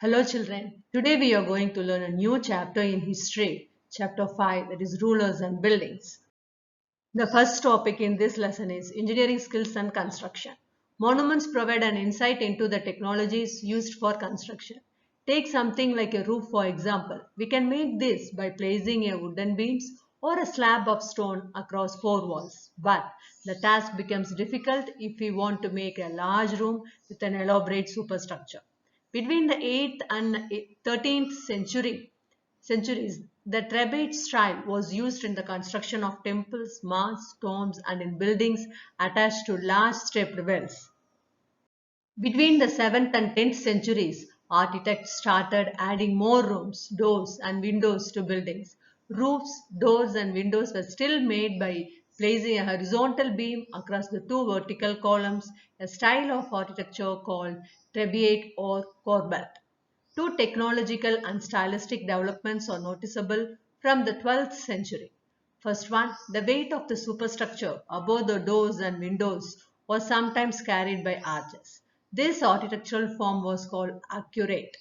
Hello children, today we are going to learn a new chapter in history, chapter 5, that is rulers and buildings. The first topic in this lesson is engineering skills and construction. Monuments provide an insight into the technologies used for construction. Take something like a roof for example. We can make this by placing a wooden beams or a slab of stone across four walls. But the task becomes difficult if we want to make a large room with an elaborate superstructure. Between the 8th and 13th centuries, the Trebate style was used in the construction of temples, mosques, tombs, and in buildings attached to large stepped wells. Between the 7th and 10th centuries, architects started adding more rooms, doors, and windows to buildings. Roofs, doors, and windows were still made by placing a horizontal beam across the two vertical columns, a style of architecture called Trebiate or corbel. Two technological and stylistic developments are noticeable from the 12th century. First one, the weight of the superstructure above the doors and windows was sometimes carried by arches. This architectural form was called arcuate.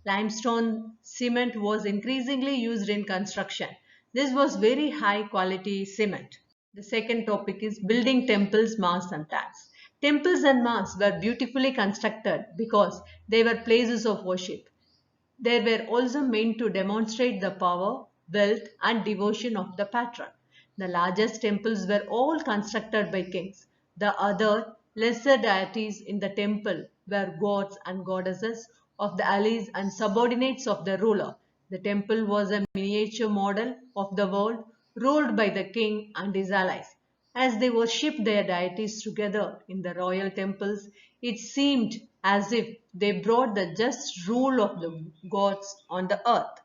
Limestone cement was increasingly used in construction. This was very high quality cement. The second topic is building temples, mosques, and tanks. Temples and mosques were beautifully constructed because they were places of worship. They were also meant to demonstrate the power, wealth, and devotion of the patron. The largest temples were all constructed by kings. The other, lesser deities in the temple were gods and goddesses of the allies and subordinates of the ruler. The temple was a miniature model of the world ruled by the king and his allies. As they worshipped their deities together in the royal temples, it seemed as if they brought the just rule of the gods on the earth.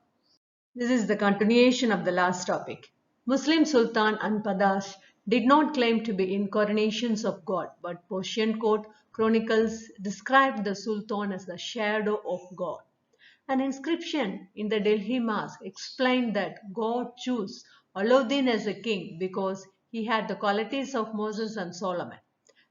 This is the continuation of the last topic. Muslim Sultan and Padash did not claim to be incarnations of God, but Persian court chronicles described the Sultan as the shadow of God. An inscription in the Delhi Mosque explained that God chose Alauddin as a king because he had the qualities of Moses and Solomon.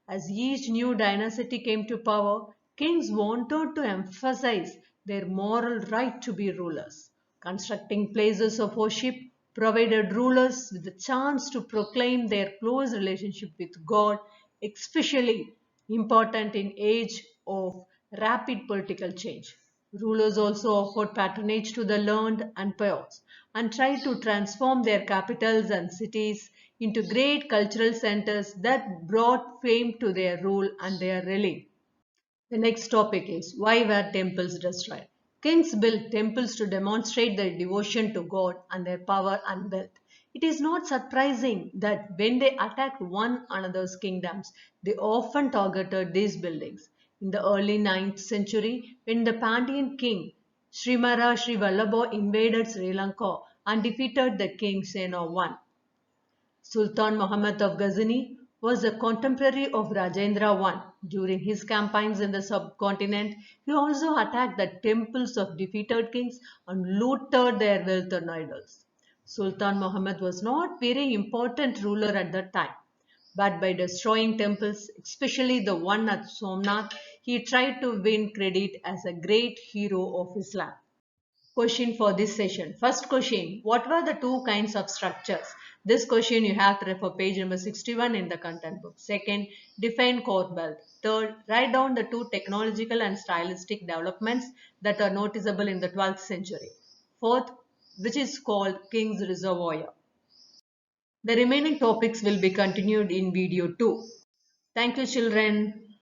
As each new dynasty came to power, kings wanted to emphasize their moral right to be rulers. Constructing places of worship provided rulers with the chance to proclaim their close relationship with God, especially important in age of rapid political change. Rulers also offered patronage to the learned and pious and tried to transform their capitals and cities into great cultural centers that brought fame to their rule and their realm. The next topic is why were temples destroyed? Kings built temples to demonstrate their devotion to God and their power and wealth. It is not surprising that when they attacked one another's kingdoms, they often targeted these buildings. In the early 9th century, when the Pandyan king Srimara Sri Vallabha invaded Sri Lanka and defeated the king Sena I, Sultan Muhammad of Ghazni was a contemporary of Rajendra I. During his campaigns in the subcontinent, he also attacked the temples of defeated kings and looted their wealth and idols. Sultan Muhammad was not very important ruler at that time, but by destroying temples, especially the one at Somnath, he tried to win credit as a great hero of Islam. Question for this session. First question, what were the two kinds of structures? This question you have to refer page number 61 in the content book. Second, define court belt. Third, write down the two technological and stylistic developments that are noticeable in the 12th century. Fourth, which is called King's Reservoir. The remaining topics will be continued in video 2. Thank you children.